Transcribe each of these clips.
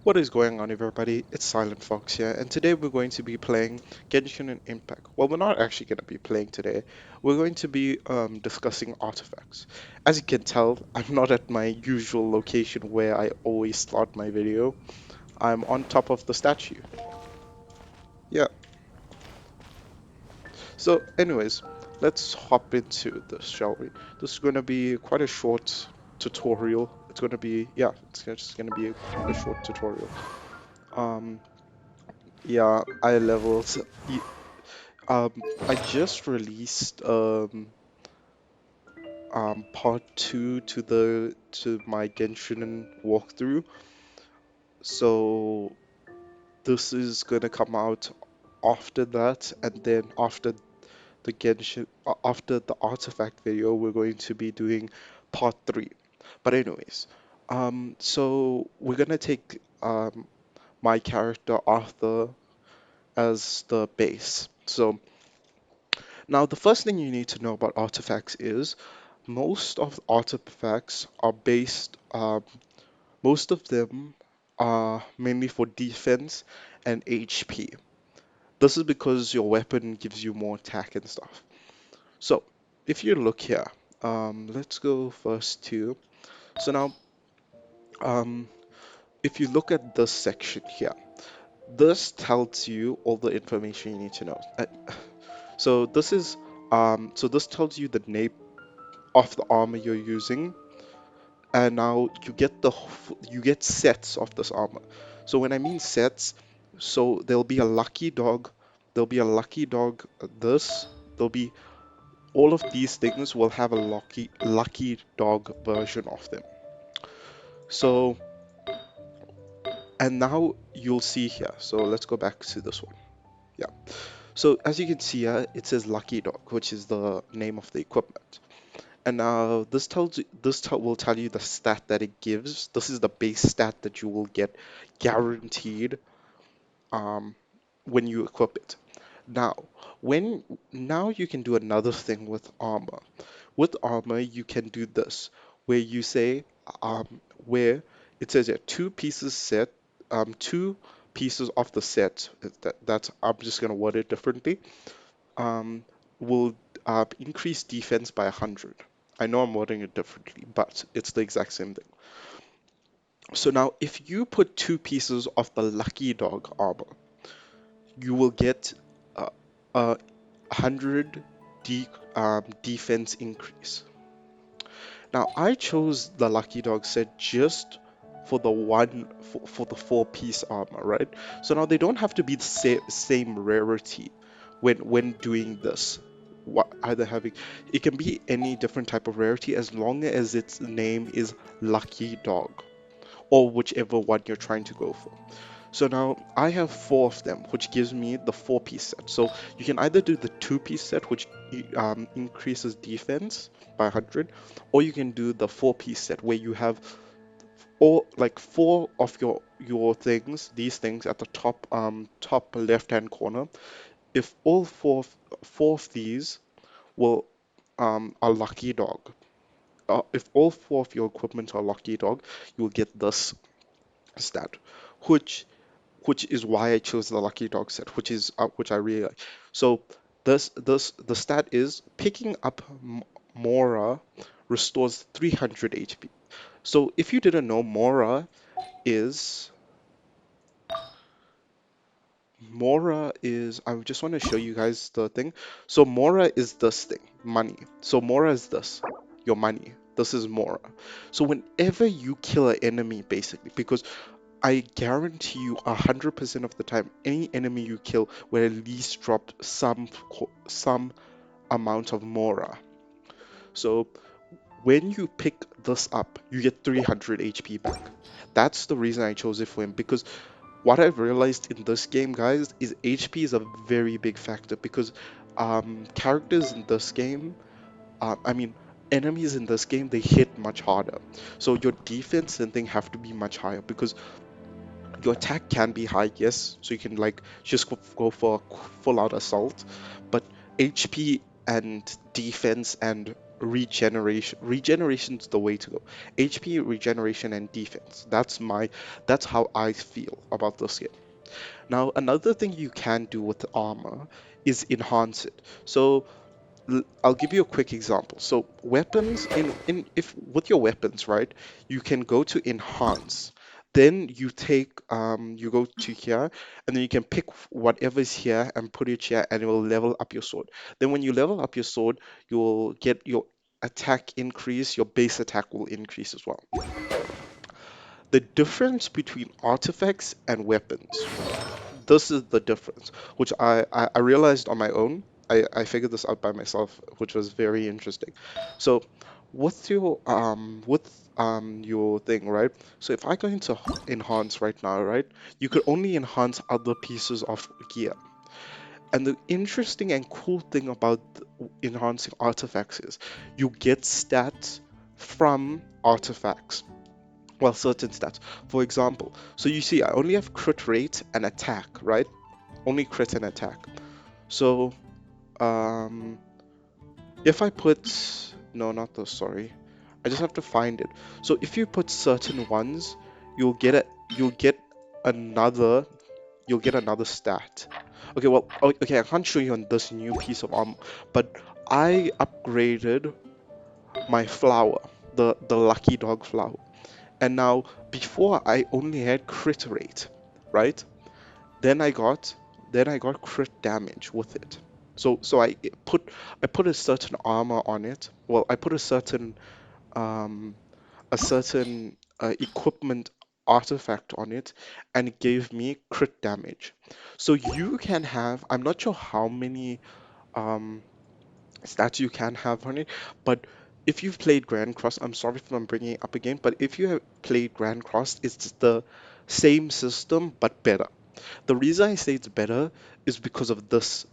What is going on, everybody? It's Silent Fox here, and today we're going to be playing Genshin Impact. Well, we're not actually going to be playing today. We're going to be discussing artifacts. As you can tell, I'm not at my usual location where I always start my video. I'm on top of the statue. Yeah. So, anyways, let's hop into this, shall we? This is going to be quite a short tutorial. It's going to be, yeah, it's just going to be quite a short tutorial. Um, yeah, I leveled. I just released part two to my Genshin walkthrough, so this is gonna come out after that, and then after after the artifact video, we're going to be doing part three. But anyways, so we're gonna take my character Arthur as the base. So now the first thing you need to know about artifacts is most of the artifacts are most of them are mainly for defense and HP. This is because your weapon gives you more attack and stuff. So, if you look here, let's go first to, so now, um, if you look at this section here, this tells you all the information you need to know. So this tells you the name of the armor you're using, and now you get sets of this armor. So when I mean sets, so there'll be a lucky dog, there'll be a lucky dog this, there'll be all of these things will have a lucky dog version of them. So and now you'll see here. So let's go back to this one. Yeah. So as you can see here, it says lucky dog, which is the name of the equipment. And now will tell you the stat that it gives. This is the base stat that you will get guaranteed um, when you equip it. Now, when now you can do another thing with armor. With armor, you can do this, where you say where it says yeah, two pieces of the set. That's I'm just gonna word it differently. Um, will increase defense by 100. I know I'm wording it differently, but it's the exact same thing. So now, if you put two pieces of the Lucky Dog armor, you will get a 100 defense increase. Now, I chose the Lucky Dog set just for for the four-piece armor, right? So now they don't have to be the same rarity when doing this. Either having it can be any different type of rarity as long as its name is Lucky Dog or whichever one you're trying to go for. So now I have four of them, which gives me the four-piece set. So you can either do the two-piece set, which increases defense by 100, or you can do the four-piece set, where you have all like four of your things, these things at the top left-hand corner. If all four of these will are lucky dog. If all four of your equipment are lucky dog, you will get this stat, which which is why I chose the lucky dog set, which I really like. So the stat is picking up Mora restores 300 HP. So if you didn't know, is I just want to show you guys the thing. So Mora is this thing, money. So Mora is this, your money. This is Mora. So whenever you kill an enemy, basically, because I guarantee you 100% of the time, any enemy you kill will at least drop some amount of Mora. So when you pick this up, you get 300 HP back. That's the reason I chose it for him, because what I've realized in this game, guys, is HP is a very big factor, because characters in this game, I mean, enemies in this game, they hit much harder. So your defense and thing have to be much higher, because your attack can be high, yes, so you can like just go for a full out assault, but HP and defense and regeneration. Regeneration's the way to go. HP, regeneration, and defense. That's how I feel about this game. Now, another thing you can do with the armor is enhance it. So I'll give you a quick example. So weapons in if with your weapons, right, you can go to enhance. Then you go to here and then you can pick whatever's here and put it here and it will level up your sword. Then when you level up your sword, you'll get your attack increase, your base attack will increase as well. The difference between artifacts and weapons, this is the difference, which I realized on my own. I figured this out by myself, which was very interesting. So with your thing, right? So if I go into enhance right now, right, you could only enhance other pieces of gear. And the interesting and cool thing about enhancing artifacts is you get stats from artifacts. Well, certain stats. For example, so you see, I only have crit rate and attack, right? Only crit and attack. So, um, if I put, no, not those, sorry. I just have to find it. So if you put certain ones, you'll get another, you'll get another stat. Okay, well, okay, I can't show you on this new piece of armor, but I upgraded my flower, the lucky dog flower. And now, before I only had crit rate, right? Then I got then I got crit damage with it. So I put a certain armor on it. Well, I put um a certain equipment artifact on it, and it gave me crit damage. So you can have, I'm not sure how many um stats you can have on it, but if you've played Grand Cross, I'm sorry if I'm bringing it up again, but if you have played Grand Cross, it's the same system but better. The reason I say it's better is because of this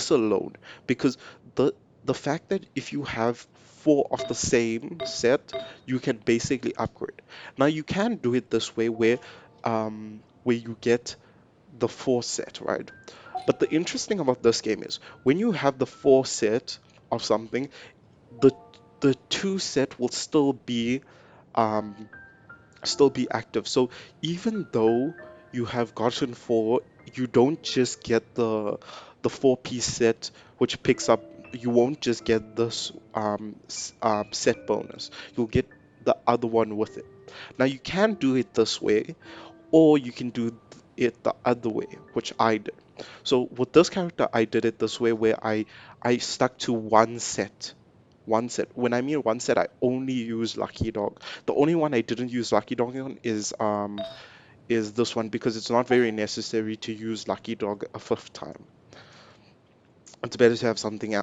alone. Because the the fact that if you have four of the same set, you can basically upgrade. Now you can do it this way where you get the four set, right? But the interesting about this game is when you have the four set of something, the the two set will um still be active. So even though you have gotten four, you don't just get the four-piece set which picks up. You won't just get this set bonus. You'll get the other one with it. Now you can do it this way, or you can do it the other way, which I did. So with this character, I did it this way where I stuck to one set. One set. When I mean one set, I only use Lucky Dog. The only one I didn't use Lucky Dog on is this one because it's not very necessary to use Lucky Dog a fifth time. It's better to have something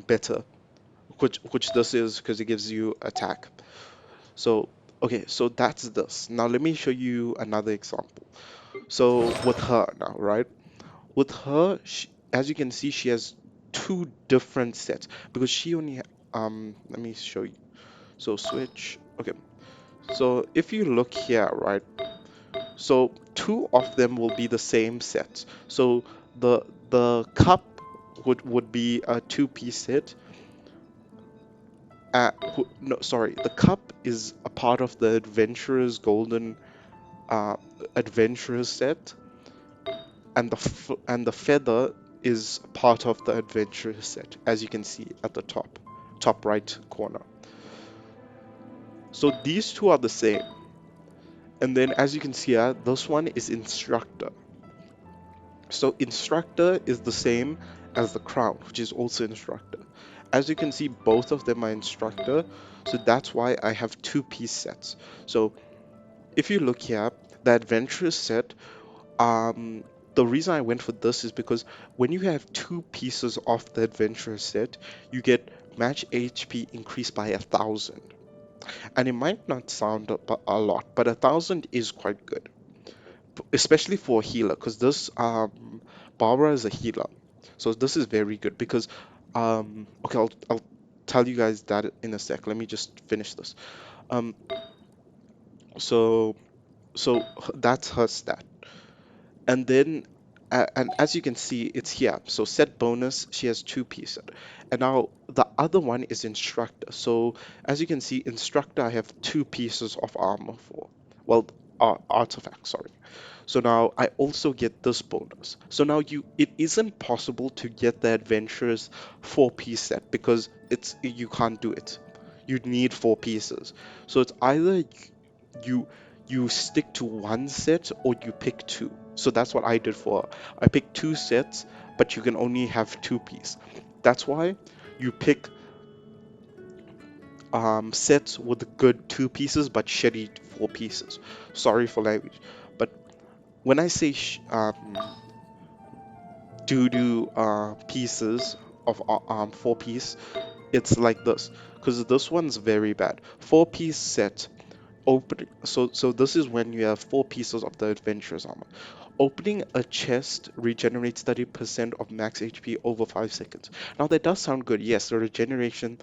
better, which this is because it gives you attack. So okay, so that's this. Now let me show you another example. So with her now, right? With her, as you can see, she has two different sets because she only let me show you. So switch. Okay. So if you look here, right? So two of them will be the same set. So the cup would be a two-piece set. No, sorry, the cup is a part of the adventurer's golden uh adventurer's set, and the feather is part of the adventure set, as you can see at the top right corner. So these two are the same. And then as you can see here, this one is instructor. So instructor is the same as the crown, which is also instructor. As you can see, both of them are instructor. So that's why I have two-piece sets. So if you look here, the adventurous set, Um, the reason I went for this is because when you have two pieces of the adventure set, you get match HP increased by 1,000. And it might not sound a lot, but 1,000 is quite good, especially for a healer, because this Barbara is a healer. So this is very good because okay, I'll tell you guys that in a sec. Let me just finish this. Um, so that's her stat. And then And as you can see, it's here. So set bonus, she has 2 pieces. And now the other one is instructor. So as you can see, instructor, I have 2 pieces of armor for. Well, artifact, sorry. So now I also get this bonus. So now it isn't possible to get the adventurer's 4-piece set because you can't do it. You need 4 pieces. So it's either you you stick to one set or you pick two. So that's what I did for her. I picked 2 sets, but you can only have 2 piece. That's why you pick sets with good 2 pieces but shitty 4 pieces. Sorry for language, but when I say doo-doo pieces of 4 piece, it's like this because this one's very bad. 4 piece set opening. So this is when you have 4 pieces of the adventurer's armor. Opening a chest regenerates 30% of max HP over 5 seconds. Now that does sound good. Yes, the regeneration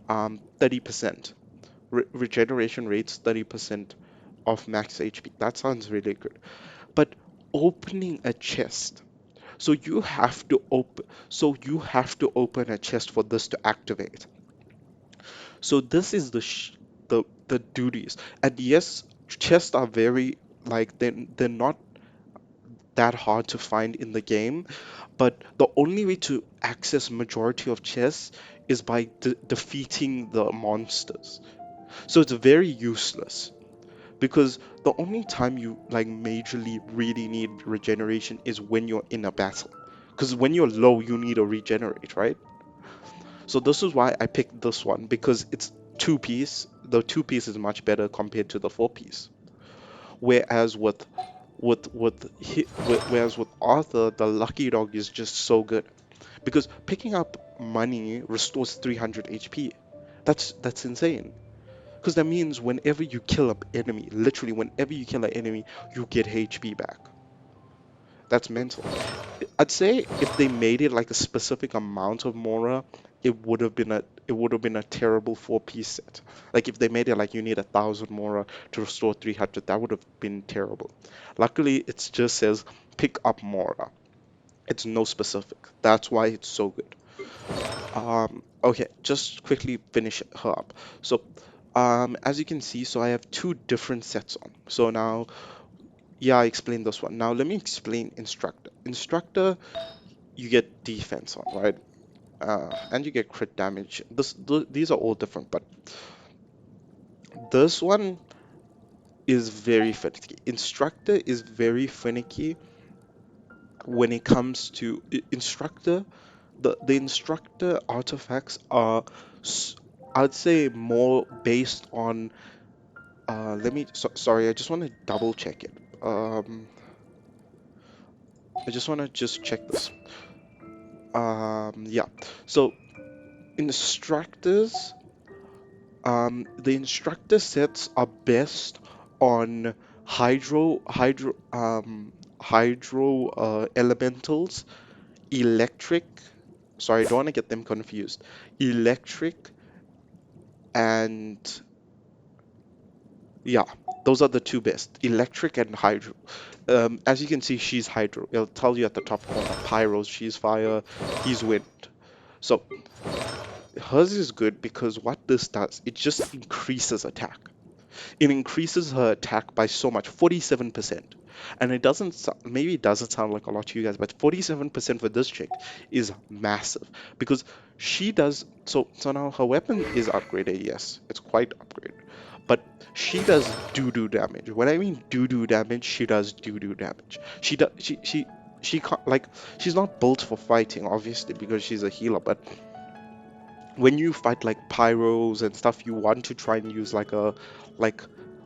30%. Regeneration rates 30% of max HP. That sounds really good. But opening a chest. So you have to open a chest for this to activate. So this is the duties. And yes, chests are very like they're not that hard to find in the game, but the only way to access majority of chests is by defeating the monsters. So it's very useless because the only time you like majorly really need regeneration is when you're in a battle. Because when you're low, you need to regenerate, right? So this is why I picked this one because it's 2 piece. The 2 piece is much better compared to the 4 piece. Whereas whereas with Arthur, the lucky dog is just so good because picking up money restores 300 HP. That's insane. Because that means whenever you kill an enemy, literally whenever you kill an enemy, you get HP back. That's mental. I'd say if they made it like a specific amount of Mora, it would have been a terrible 4 piece set. Like if they made it like you need 1,000 Mora to restore 300, that would have been terrible. Luckily, it just says pick up Mora. It's no specific. That's why it's so good. Okay, just quickly finish her up. So, as you can see, so I have 2 different sets on. So now, yeah, I explained this one. Now let me explain instructor. Instructor, you get defense on, right? And you get crit damage. These are all different, but this one is very finicky. Instructor is very finicky when it comes to instructor. The instructor artifacts are, s- I'd say, more based on. Sorry, I just want to double check it. I just want to just check this. Yeah. So instructors. The instructor sets are best on hydro elementals, electric. Sorry, I don't want to get them confused. Electric and yeah, those are the 2 best. Electric and hydro. As you can see, she's hydro. It'll tell you at the top corner. Pyros, she's fire, he's wind. So hers is good because what this does, it just increases attack. It increases her attack by so much, 47%. And it doesn't, maybe it doesn't sound like a lot to you guys, but 47% for this chick is massive because she does, so now her weapon is upgraded, yes, it's quite upgraded, but she does doo-doo damage. When I mean doo-doo damage, she does doo-doo damage. She can't, like, she's not built for fighting, obviously, because she's a healer, but when you fight like pyros and stuff, you want to try and use like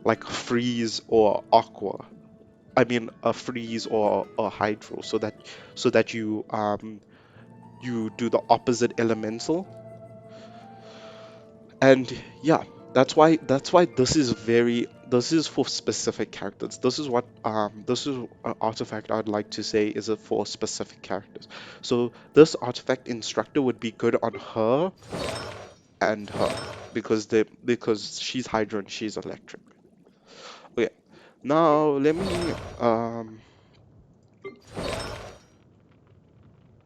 like freeze or aqua. I mean a freeze or a hydro, so that you do the opposite elemental. And yeah, that's why this is for specific characters. This is an artifact I'd like to say is it for specific characters. So this artifact instructor would be good on her and her because she's Hydra and she's electric. Okay, now let me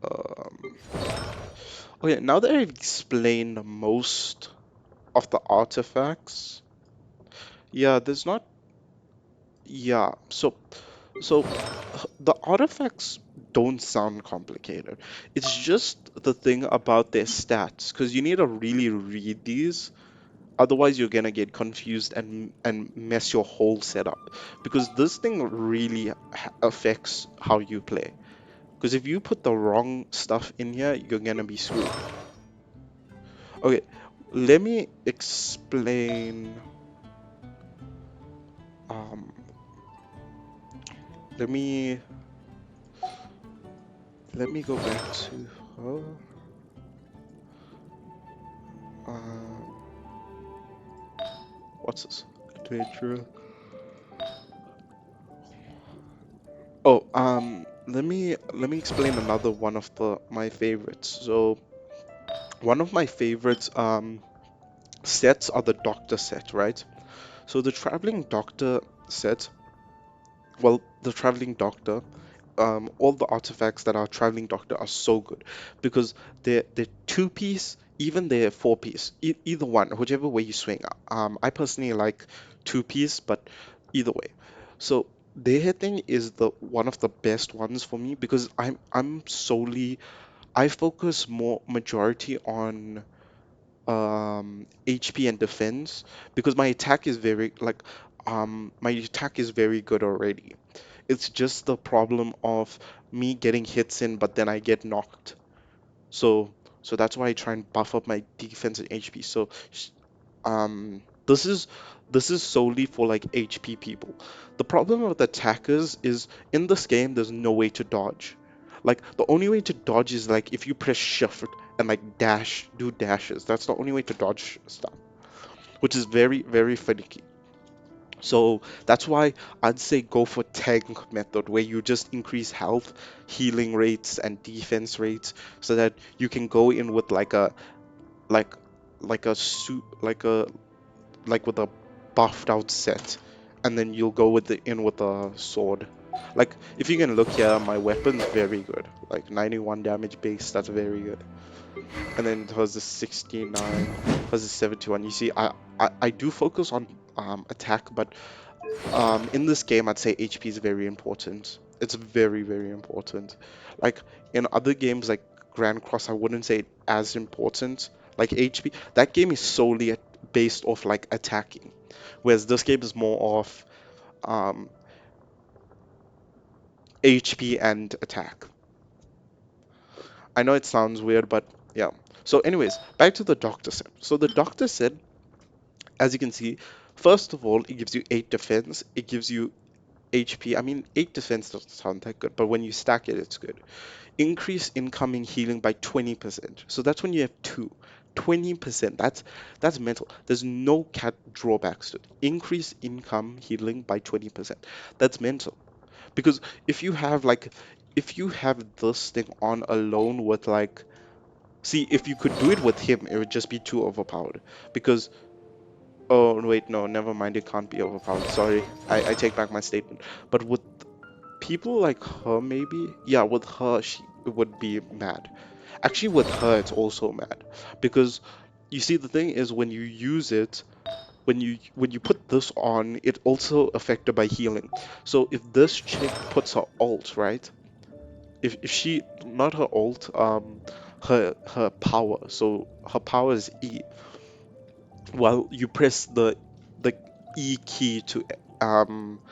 Um, okay, now that I've explained most of the artifacts, yeah, there's not, yeah, so the artifacts don't sound complicated. It's just the thing about their stats, because you need to really read these. Otherwise, you're gonna get confused and mess your whole setup. Because this thing really affects how you play. Because if you put the wrong stuff in here, you're gonna be screwed. Okay, let me explain. Um, let me let me go back to her. Um, what's this? Adventure. Oh, let me explain another one of the my favorites. So one of my favorites sets are the doctor set, right? So the traveling doctor set, well, the traveling doctor, all the artifacts that are traveling doctor are so good because they're two piece, even they're four piece, either one, whichever way you swing. I personally like two piece, but either way. So their thing is the one of the best ones for me because I'm solely I focus more majority on HP and defense because my attack is very good already. It's just the problem of me getting hits in, but then I get knocked. So so that's why I try and buff up my defense and HP. So this is solely for like HP people. The problem with attackers is in this game there's no way to dodge. Like the only way to dodge is like if you press shift and like dash, do dashes. That's the only way to dodge stuff, which is very, very finicky. So that's why I'd say go for tank method where you just increase health, healing rates, and defense rates so that you can go in with like like a suit like with a buffed out set, and then you'll go with the in with a sword. Like if you can look here, my weapon's very good. Like 91 damage base, that's very good. And then hers is 69, hers is 71. You see, I do focus on attack, but in this game, I'd say HP is very important. It's very, very important. Like in other games like Grand Cross, I wouldn't say it as important. Like HP, that game is solely based off like attacking, whereas this game is more of um, HP and attack. I know it sounds weird, but yeah. So, anyways, back to the doctor set. So the doctor set, as you can see, first of all, it gives you 8 defense. It gives you HP. I mean, 8 defense doesn't sound that good, but when you stack it, it's good. Increase incoming healing by 20%. So that's when you have two. 20%. That's mental. There's no cat drawbacks to it. Increase income healing by 20%. That's mental. Because if you have this thing on alone with like see if you could do it with him, it would just be too overpowered. Because oh wait, no, never mind, it can't be overpowered. Sorry. I take back my statement. But with people like her maybe, yeah, with her she would be mad. Actually, with her, it's also mad because you see, the thing is when you use it, when you put this on, it also affected by healing. So if this chick puts her ult, right? If she not her ult, her power. So her power is E. While you press the E key to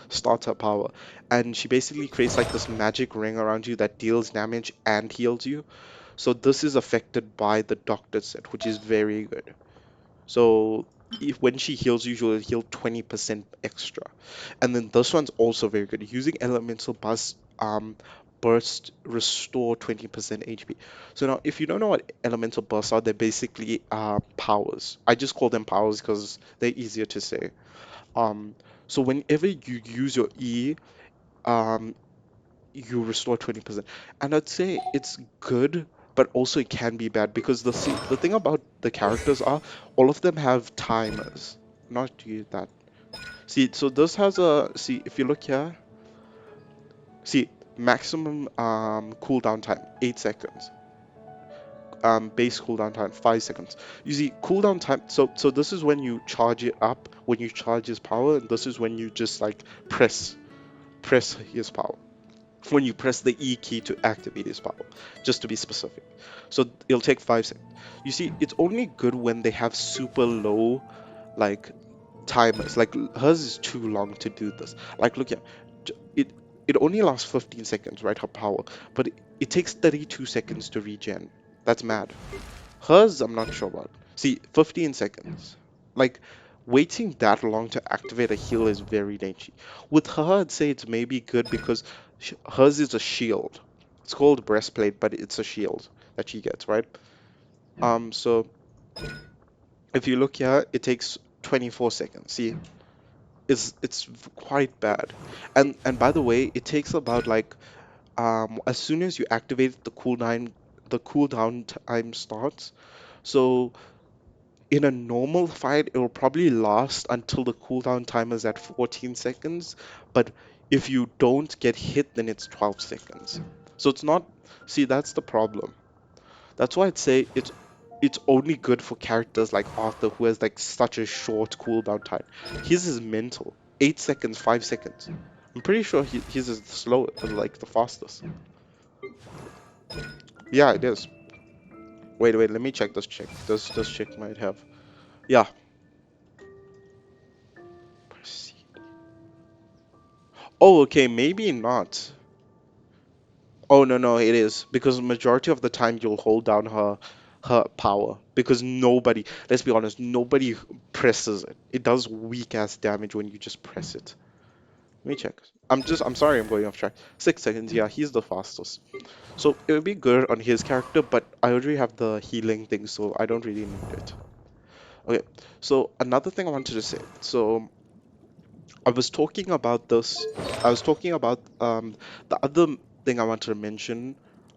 start her power, and she basically creates like this magic ring around you that deals damage and heals you. So this is affected by the doctor set, which is very good. So if when she heals you, she'll heal 20% extra. And then this one's also very good. Using elemental burst restore 20% HP. So now if you don't know what elemental bursts are, they're basically powers. I just call them powers because they're easier to say. Um so whenever you use your E, um you restore 20%. And I'd say it's good, but also it can be bad because the thing about the characters are all of them have timers. Not you that. See, so this has a see if you look here, see maximum cooldown time 8 seconds. Base cooldown time 5 seconds. You see, cooldown time. So this is when you charge it up, when you charge his power, and this is when you just like press his power. When you press the E key to activate his power, just to be specific. So it'll take 5 seconds. You see, it's only good when they have super low like timers. Like hers is too long to do this. Like look here, it it only lasts 15 seconds, right? Her power, but it takes 32 seconds to regen. That's mad. Hers, I'm not sure about. See, 15 seconds. Like, waiting that long to activate a heal is very dangerous. With her, I'd say it's maybe good because hers is a shield. It's called breastplate, but it's a shield that she gets, right? So if you look here, it takes 24 seconds. See, it's quite bad. And by the way, it takes about like as soon as you activate the cooldown time starts. So in a normal fight, it will probably last until the cooldown time is at 14 seconds. But if you don't get hit, then it's 12 seconds. So it's not. See, that's the problem. That's why I'd say it's only good for characters like Arthur who has like such a short cooldown time. His is mental. 8 seconds, 5 seconds. I'm pretty sure his is the slow, like the fastest. Yeah, it is. Wait, let me check this chick. This chick might have. Yeah. Oh, okay, maybe not. Oh no, it is because majority of the time you'll hold down her power because nobody, let's be honest, nobody presses it. It does weak ass damage when you just press it. Let me check. I'm sorry I'm going off track. 6 seconds, yeah, he's the fastest. So it would be good on his character, but I already have the healing thing, so I don't really need it. Okay, so another thing I wanted to say. So I was talking about this. I was talking about the other thing I wanted to mention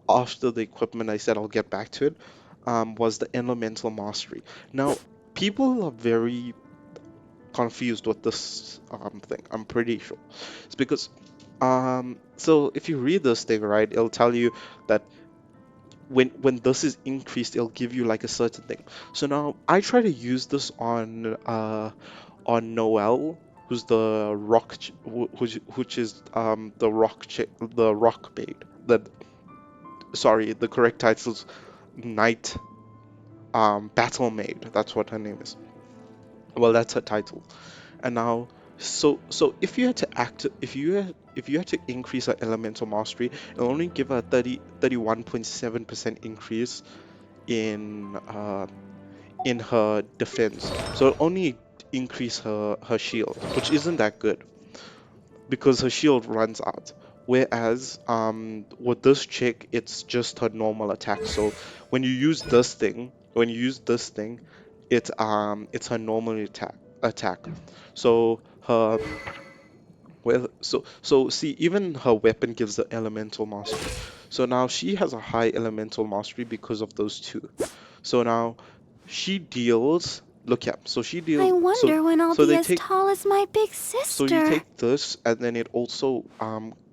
after the equipment. I said I'll get back to it. Was the elemental mastery. Now, people are very confused with this thing. I'm pretty sure it's because so if you read this thing right, it'll tell you that when this is increased, it'll give you like a certain thing. So now I try to use this on Noelle, who's the which is the rock maid. That sorry, the correct title's Knight Battle Maid. That's what her name is. Well, that's her title. And now, so if you had to if you had to increase her elemental mastery, it'll only give her 31.7% increase in in her defense. So it'll only increase her shield, which isn't that good because her shield runs out. Whereas with this chick, it's just her normal attack. So when you use this thing, it's her normal attack. So her so see, even her weapon gives the elemental mastery. So now she has a high elemental mastery because of those two. So now she deals. Look, yeah. So she I deals. wonder when I'll So be they as take. tall as my big So you sister. take this, and then it also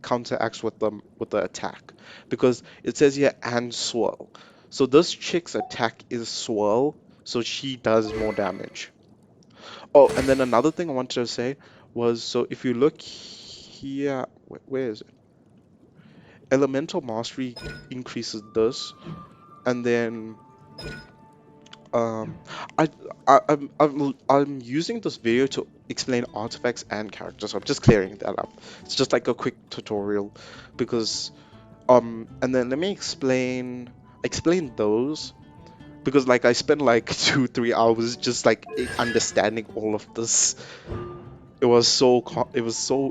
counteracts with the attack because it says here and swirl. So this chick's attack is swirl, so she does more damage. Oh, and then another thing I wanted to say was so if you look here, where is it? Elemental mastery increases this, and then um, I I'm using this video to explain artifacts and characters. I'm just clearing that up. It's just like a quick tutorial because and then let me explain those because like I spent like 2-3 hours just like understanding all of this. It was so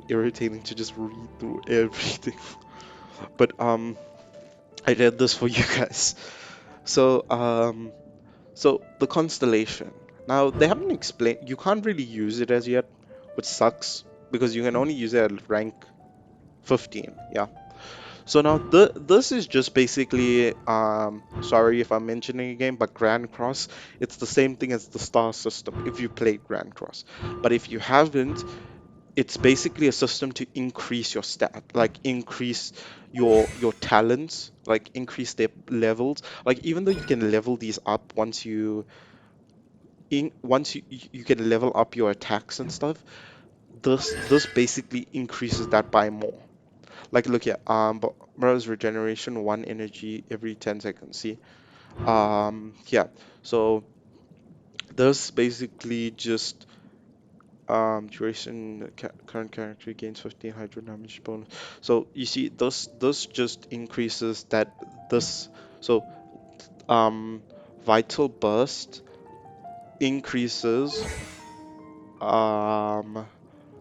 irritating to just read through everything. But I did this for you guys. So so the constellation. Now they haven't explained. You can't really use it as yet, which sucks because you can only use it at rank 15. Yeah. So now this is just basically sorry if I'm mentioning again, but Grand Cross. It's the same thing as the star system if you played Grand Cross. But if you haven't, it's basically a system to increase your stat, like increase your talents, like increase their levels. Like even though you can level these up once you can level up your attacks and stuff, this basically increases that by more. Like look here, but Murray's regeneration, 1 energy every 10 seconds. See, yeah. So this basically just duration current character gains 15 hydro damage bonus. So you see, this just increases that this so um vital burst increases um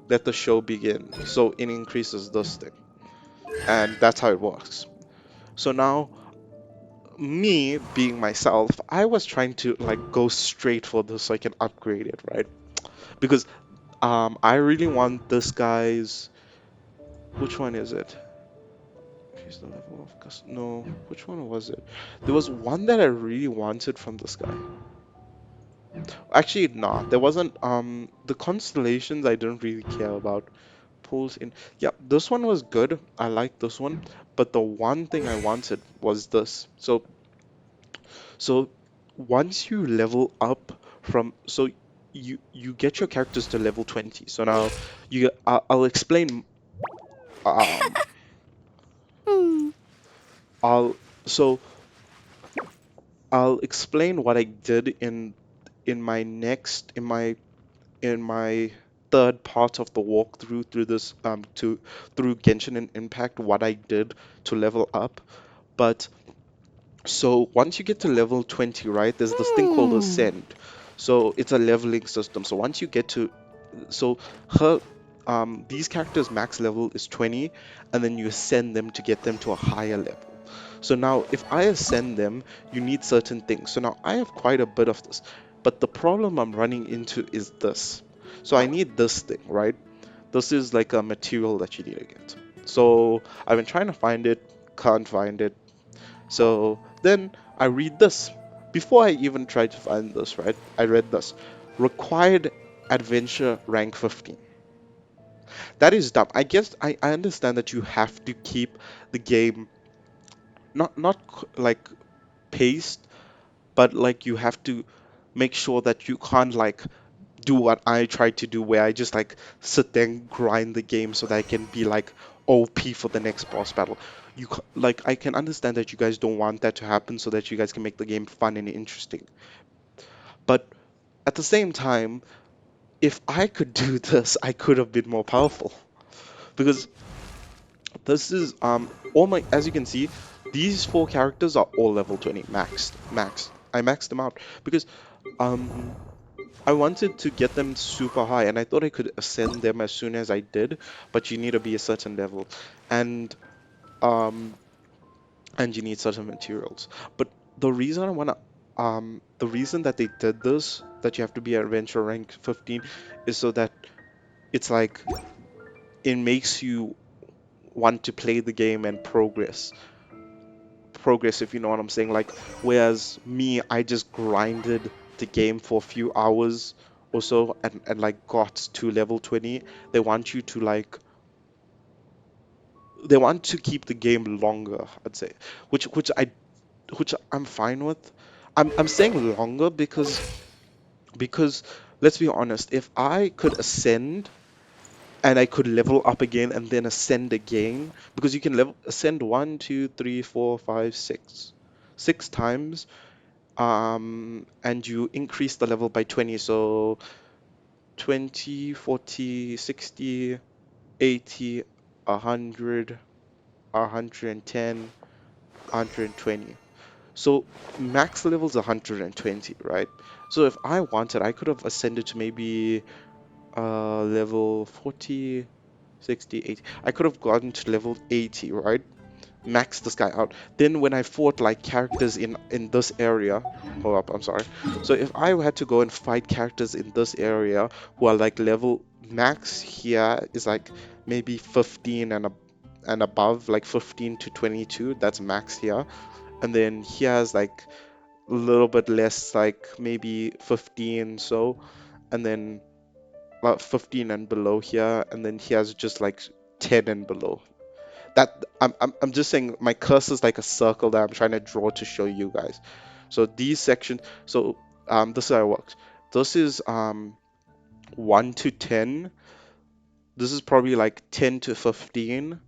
let the show begin. So it increases this thing, and that's how it works. So now me being myself, I was trying to like go straight for this so I can upgrade it, right? Because I really want this guy's, which one is it? Increase the level of no, which one was it? There was one that I really wanted from this guy. Actually, nah, there wasn't. The constellations I didn't really care about. Pulls in. Yeah, this one was good. I like this one, but the one thing I wanted was this. So once you level up from, so you get your characters to level 20. So now I'll explain. Um, Hmm. I'll so I'll explain what I did in my next in my third part of the walkthrough through this to through Genshin and Impact, what I did to level up. But so once you get to level 20, right, there's this thing called Hmm. Ascend. So it's a leveling system. So once you get to so her these characters max level is 20, and then you ascend them to get them to a higher level. So now if I ascend them, you need certain things. So now I have quite a bit of this, but the problem I'm running into is this. So I need this thing, right? This is like a material that you need to get. So I've been trying to find it, can't find it. So then I read this. Before I even tried to find this, right? I read this. Required adventure rank 15. That is dumb. I guess I understand that you have to keep the game like paced, but like you have to make sure that you can't like do what I tried to do, where I just like sit there and grind the game so that I can be like OP for the next boss battle. Like I can understand that you guys don't want that to happen so that you guys can make the game fun and interesting. But at the same time, if I could do this, I could have been more powerful. Because this is all my, as you can see, these four characters are all level 20 maxed. I maxed them out because um I wanted to get them super high, and I thought I could ascend them as soon as I did, but you need to be a certain level, and um, and you need certain materials. But the reason that they did this, that you have to be adventure rank 15, is so that it's like it makes you want to play the game and progress, if you know what I'm saying. Like, whereas me, I just grinded the game for a few hours or so and like got to level 20. They want you to like they want to keep the game longer, I'd say. Which I'm fine with. I'm saying longer because let's be honest, if I could ascend and I could level up again and then ascend again, because you can level ascend one, two, three, four, five, six times, and you increase the level by 20. So 20, 40, 60, 80, 100, 110, 120. So max level is 120, right? So if I wanted, I could have ascended to maybe level 40, 60, 80. I could have gotten to level 80, right? Max this guy out. Then when I fought like characters in this area, hold up, I'm sorry. So if I had to go and fight characters in this area who are like level max here is like maybe 15 and above, like 15 to 22, that's max here. And then here's like a little bit less, like maybe 15 so, and then like 15 and below here, and then he has just like 10 and below. That I'm just saying my cursor is like a circle that I'm trying to draw to show you guys. So these sections, so this is how it works. This is 1 to 10. This is probably like 10 to 15,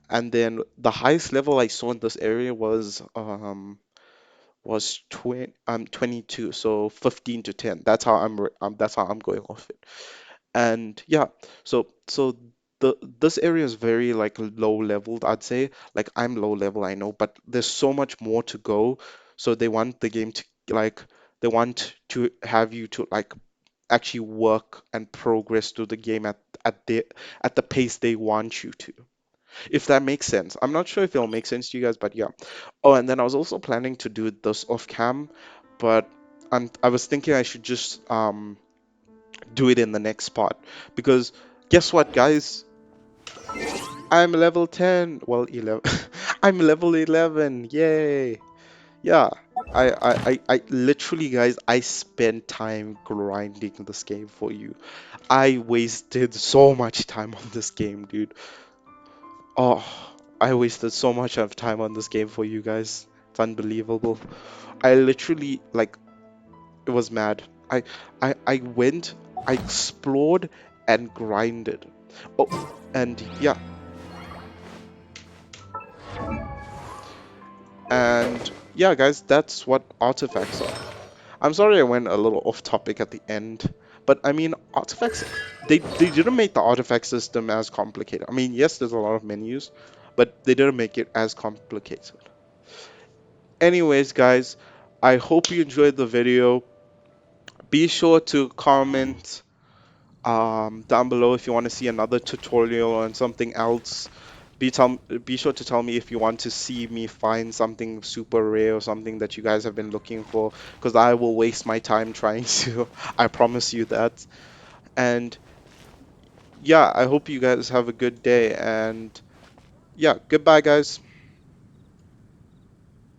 and then the highest level I saw in this area was 22, so 15 to 10. That's how I'm going off it. And yeah, so this area is very like low leveled, I'd say. Like I'm low level, I know, but there's so much more to go. So they want the game to like they want to have you to like actually work and progress through the game at the pace they want you to. If that makes sense. I'm not sure if it'll make sense to you guys, but yeah. Oh, and then I was also planning to do this off cam, but I was thinking I should just do it in the next part because guess what, guys? I'm level 10. Well, 11. I'm level 11. Yay. Yeah. I literally, guys, I spent time grinding this game for you. I wasted so much time on this game, dude. Oh, I wasted so much of time on this game for you guys. It's unbelievable. I literally, like, it was mad. I went, I explored and grinded. Oh, and yeah, and yeah, guys, that's what artifacts are. I'm sorry I went a little off topic at the end, but I mean, artifacts, they didn't make the artifact system as complicated. I mean, yes, there's a lot of menus, but they didn't make it as complicated. Anyways, guys, I hope you enjoyed the video. Be sure to comment down below if you want to see another tutorial on something else. Be sure to tell me if you want to see me find something super rare or something that you guys have been looking for, because I will waste my time trying to. I promise you that. And yeah, I hope you guys have a good day. And yeah, goodbye, guys.